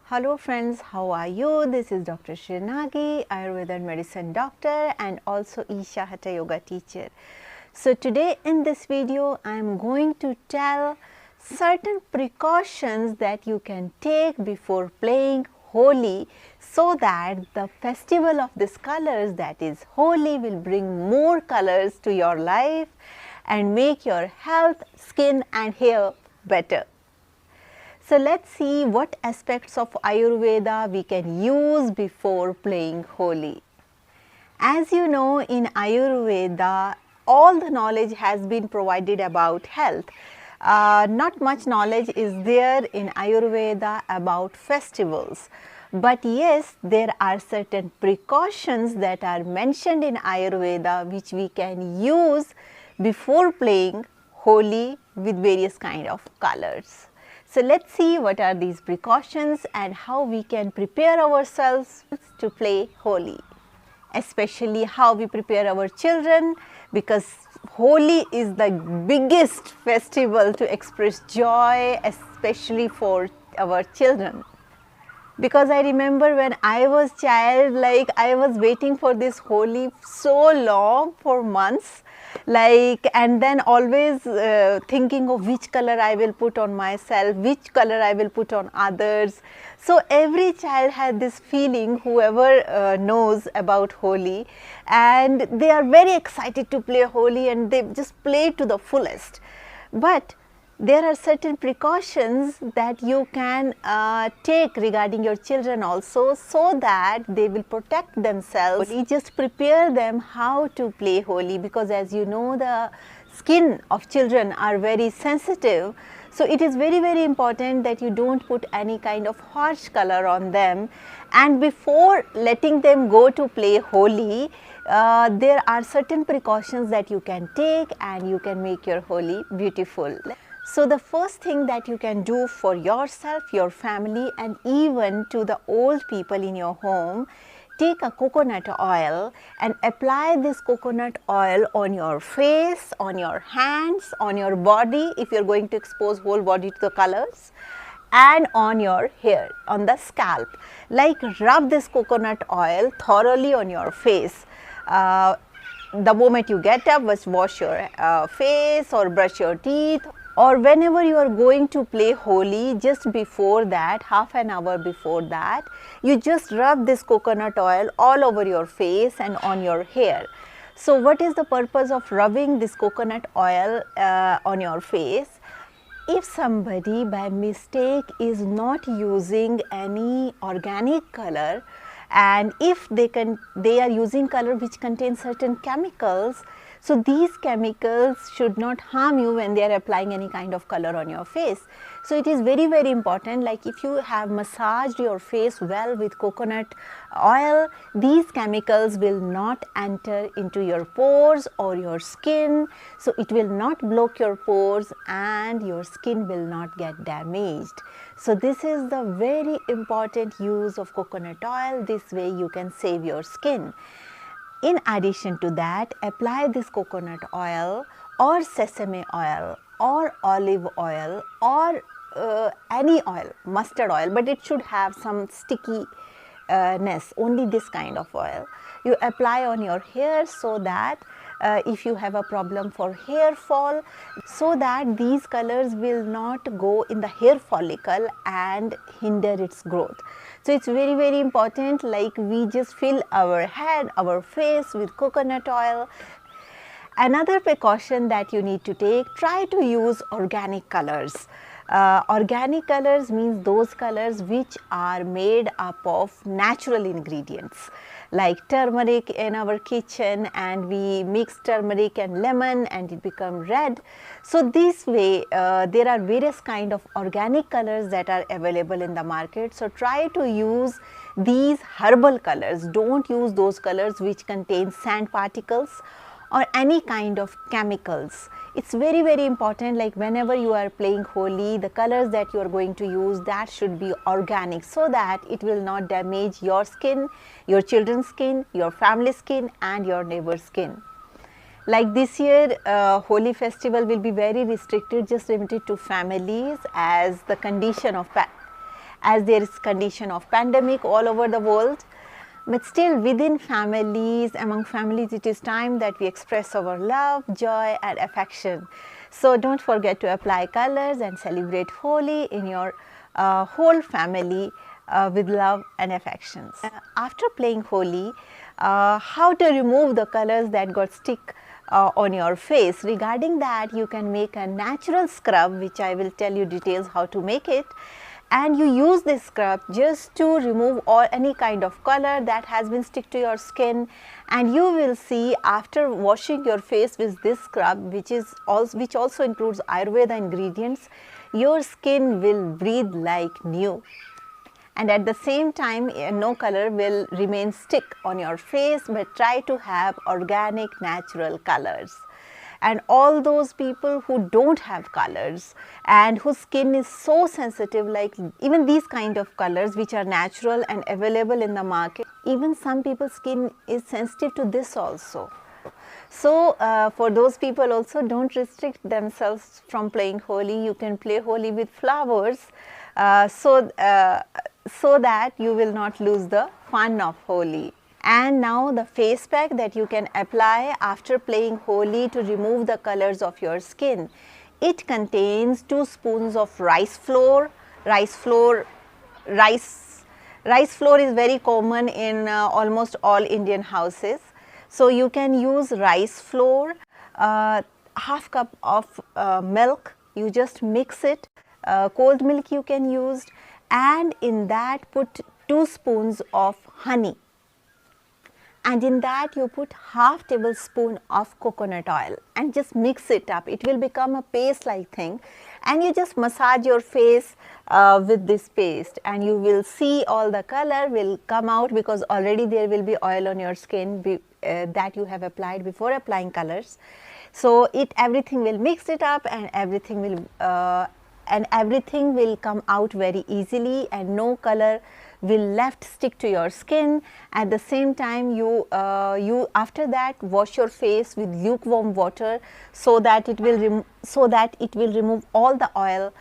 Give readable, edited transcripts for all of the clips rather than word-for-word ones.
Hello friends, how are you? This is Dr. Shrinagi, Ayurveda and Medicine doctor and also Isha Hatha Yoga teacher. So today in this video I am going to tell certain precautions that you can take before playing Holi so that the festival of these colors, that is Holi, will bring more colors to your life and make your health, skin and hair better. So let's see what aspects of Ayurveda we can use before playing Holi. As you know, in Ayurveda, all the knowledge has been provided about health. Not much knowledge is there in Ayurveda about festivals. But yes, there are certain precautions that are mentioned in Ayurveda which we can use before playing Holi with various kind of colors. So let's see what are these precautions and how we can prepare ourselves to play Holi. Especially how we prepare our children, because Holi is the biggest festival to express joy, especially for our children. Because I remember when I was child, like I was waiting for this Holi so long, for months, like, and then always thinking of which color I will put on myself, which color I will put on others. So every child had this feeling, whoever knows about Holi, and they are very excited to play Holi and they just play to the fullest. But there are certain precautions that you can take regarding your children also, so that they will protect themselves. You just prepare them how to play Holi, because as you know, the skin of children are very sensitive. So it is very, very important that you don't put any kind of harsh color on them. And before letting them go to play Holi, there are certain precautions that you can take and you can make your Holi beautiful. So the first thing that you can do for yourself, your family and even to the old people in your home, take a coconut oil and apply this coconut oil on your face, on your hands, on your body if you are going to expose whole body to the colors, and on your hair, on the scalp. Like rub this coconut oil thoroughly on your face. The moment you get up, just wash your face or brush your teeth, or whenever you are going to play Holi, just before that, half an hour before that, you just rub this coconut oil all over your face and on your hair. So what is the purpose of rubbing this coconut oil on your face? If somebody by mistake is not using any organic color, and if they are using color which contains certain chemicals, so these chemicals should not harm you when they are applying any kind of color on your face. So it is very, very important, like if you have massaged your face well with coconut oil, these chemicals will not enter into your pores or your skin. So it will not block your pores and your skin will not get damaged. So this is the very important use of coconut oil. This way you can save your skin. In addition to that, apply this coconut oil or sesame oil or olive oil or any oil, mustard oil, but it should have some stickiness, only this kind of oil. You apply on your hair, so that if you have a problem for hair fall, so that these colors will not go in the hair follicle and hinder its growth. So it's very, very important, like we just fill our head, our face with coconut oil. Another precaution that you need to take, try to use organic colors. Organic colors means those colors which are made up of natural ingredients, like turmeric in our kitchen, and we mix turmeric and lemon and it becomes red. So this way there are various kind of organic colors that are available in the market. So try to use these herbal colors. Don't use those colors which contain sand particles or any kind of chemicals. It's very, very important, like whenever you are playing Holi, the colors that you are going to use, that should be organic, so that it will not damage your skin, your children's skin, your family skin and your neighbor's skin. Like this year, Holi festival will be very restricted, just limited to families, as the condition of as there is condition of pandemic all over the world. But still within families, among families, it is time that we express our love, joy and affection. So don't forget to apply colors and celebrate Holi in your whole family with love and affections. After playing Holi, how to remove the colors that got stick on your face? Regarding that, you can make a natural scrub, which I will tell you details how to make it. And you use this scrub just to remove any kind of color that has been stick to your skin, and you will see after washing your face with this scrub, which also includes Ayurveda ingredients, your skin will breathe like new. And at the same time, no color will remain stick on your face, but try to have organic natural colors. And all those people who don't have colors and whose skin is so sensitive, like even these kind of colors which are natural and available in the market, even some people's skin is sensitive to this also. So for those people also, don't restrict themselves from playing Holi. You can play Holi with flowers so that you will not lose the fun of Holi. And now the face pack that you can apply after playing Holi to remove the colors of your skin. It contains 2 spoons of rice flour. Rice flour is very common in almost all Indian houses. So you can use rice flour, half cup of milk, you just mix it, cold milk you can use, and in that put 2 spoons of honey. And in that you put half tablespoon of coconut oil and just mix it up. It will become a paste like thing, and you just massage your face with this paste, and you will see all the color will come out, because already there will be oil on your skin that you have applied before applying colors. So everything will mix it up, and everything will come out very easily, and no color will stick to your skin. At the same time, you after that wash your face with lukewarm water, so that it will remove all the oil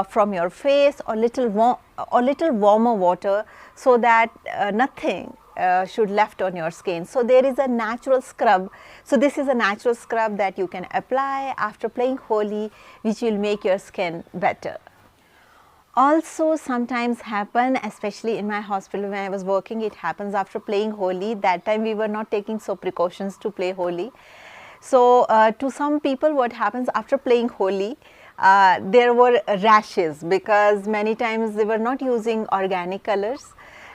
from your face, or little warmer water, so that nothing should left on your skin. So there is a natural scrub. So this is a natural scrub that you can apply after playing Holi, which will make your skin better. Also sometimes happen, especially in my hospital when I was working, it happens after playing Holi. That time we were not taking so precautions to play Holi. So to some people what happens after playing Holi, there were rashes, because many times they were not using organic colors,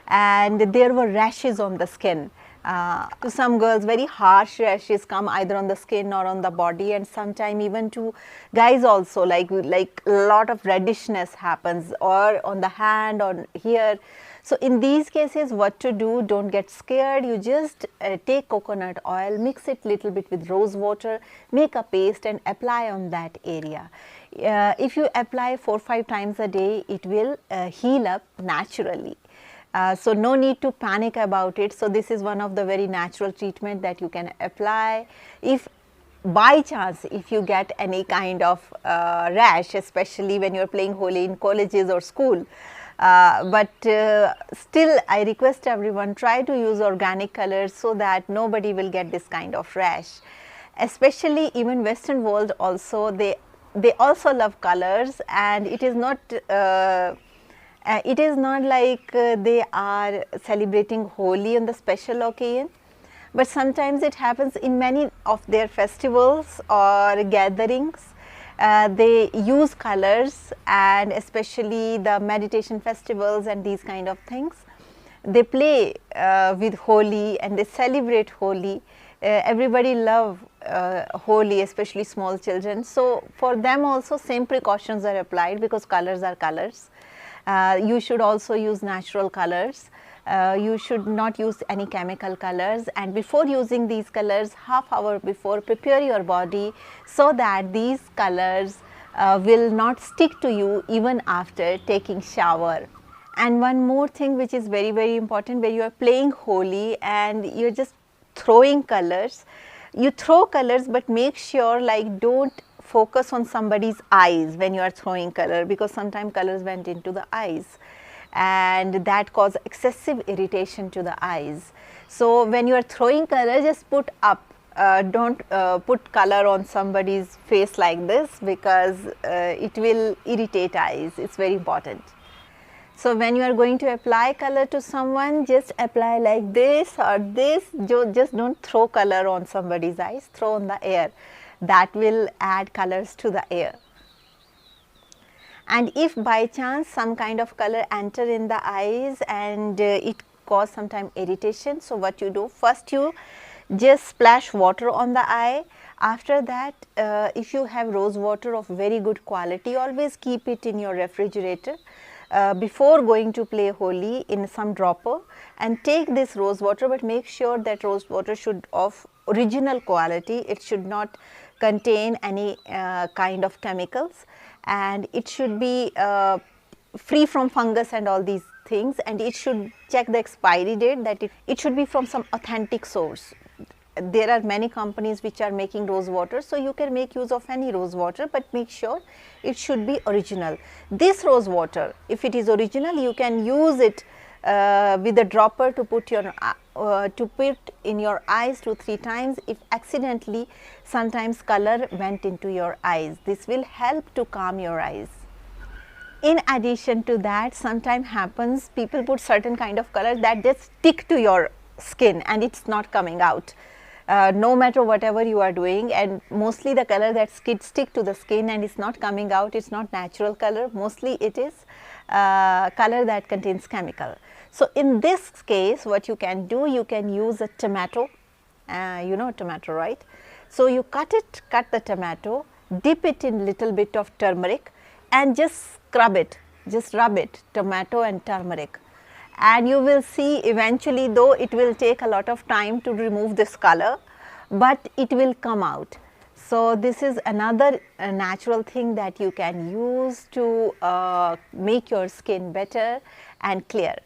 and there were rashes on the skin. To some girls, very harsh rashes come either on the skin or on the body, and sometimes even to guys also, like a lot of reddishness happens, or on the hand or here. So in these cases, what to do? Don't get scared. You just take coconut oil, mix it little bit with rose water, make a paste and apply on that area. If you apply 4-5 times a day, it will heal up naturally. So no need to panic about it. So this is one of the very natural treatment that you can apply. If by chance if you get any kind of rash, especially when you are playing Holi in colleges or school, but still I request everyone, try to use organic colors so that nobody will get this kind of rash. Especially even Western world also, they also love colors, and it is not like they are celebrating Holi on the special occasion, but sometimes it happens in many of their festivals or gatherings. They use colors, and especially the meditation festivals and these kind of things, they play with Holi and they celebrate Holi. Everybody love Holi, especially small children. So for them also same precautions are applied, because colors are colors. You should also use natural colors. You should not use any chemical colors, and before using these colors, half hour before, prepare your body so that these colors will not stick to you even after taking shower. And one more thing which is very, very important, when you are playing Holi and you're just throwing colors, you throw colors, but make sure like don't focus on somebody's eyes when you are throwing color, because sometimes colors went into the eyes. and that cause excessive irritation to the eyes. So when you are throwing color, just put up, don't put color on somebody's face like this, because it will irritate eyes. It's very important. So when you are going to apply color to someone, just apply like this or this. Just don't throw color on somebody's eyes, throw on the air. That will add colors to the air. And if by chance some kind of color enter in the eyes and it cause sometime irritation, so what you do, first you just splash water on the eye. After that, if you have rose water of very good quality, always keep it in your refrigerator before going to play Holi in some dropper, and take this rose water, but make sure that rose water should of original quality. It should not contain any kind of chemicals, and it should be free from fungus and all these things, and it should check the expiry date, that it should be from some authentic source. There are many companies which are making rose water, so you can make use of any rose water, but make sure it should be original. This rose water, if it is original, you can use it with a dropper to put in your eyes 2-3 times. If accidentally sometimes color went into your eyes, this will help to calm your eyes. In addition to that, sometimes happens people put certain kind of color that just stick to your skin and it's not coming out. No matter whatever you are doing, and mostly the color that stick to the skin and it's not coming out, it's not natural color, mostly it is color that contains chemical. So in this case, what you can do, you can use a tomato, you know tomato, right? So you cut the tomato, dip it in little bit of turmeric and just scrub it, just rub it, tomato and turmeric. And you will see eventually, though it will take a lot of time to remove this color, but it will come out. So this is another natural thing that you can use to make your skin better and clear.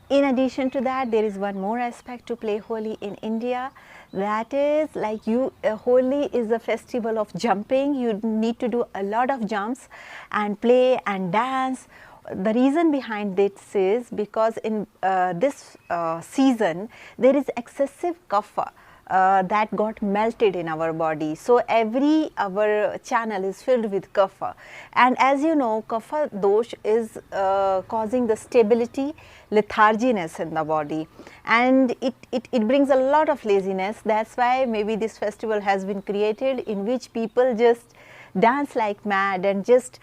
In addition to that, there is one more aspect to play Holi in India, that is like Holi is a festival of jumping. You need to do a lot of jumps and play and dance. The reason behind this is because in this season there is excessive kapha that got melted in our body. So our channel is filled with kapha, and as you know, kapha dosh is causing the stability, letharginess in the body, and it brings a lot of laziness. That's why maybe this festival has been created, in which people just dance like mad and just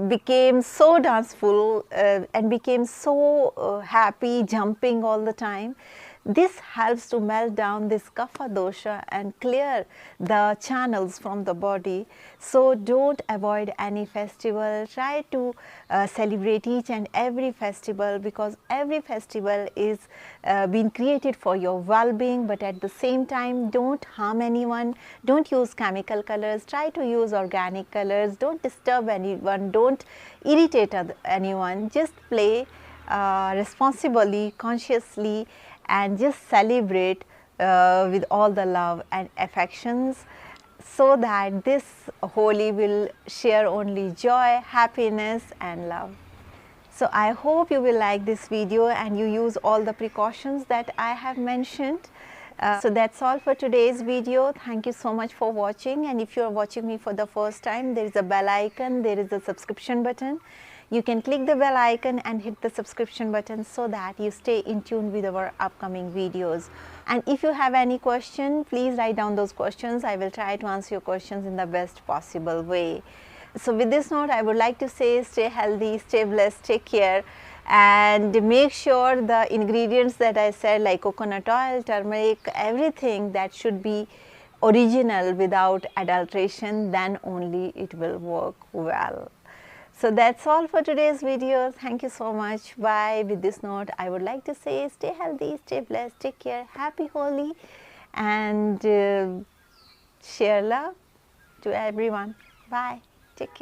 became so danceful and became so happy, jumping all the time. This helps to melt down this kapha dosha and clear the channels from the body. So don't avoid any festival. Try to celebrate each and every festival, because every festival is been created for your well-being, but at the same time don't harm anyone, don't use chemical colors, try to use organic colors, don't disturb anyone, don't irritate anyone, just play responsibly, consciously, and just celebrate with all the love and affections, so that this Holi will share only joy, happiness and love. So I hope you will like this video and you use all the precautions that I have mentioned. So that's all for today's video. Thank you so much for watching, and if you are watching me for the first time, there is a bell icon, there is a subscription button. You can click the bell icon and hit the subscription button so that you stay in tune with our upcoming videos. And if you have any question, please write down those questions. I will try to answer your questions in the best possible way. So with this note, I would like to say stay healthy, stay blessed, take care, and make sure the ingredients that I said, like coconut oil, turmeric, everything, that should be original without adulteration, then only it will work well. So that's all for today's video. Thank you so much. Bye. With this note, I would like to say stay healthy, stay blessed, take care, happy Holi, and share love to everyone. Bye. Take care.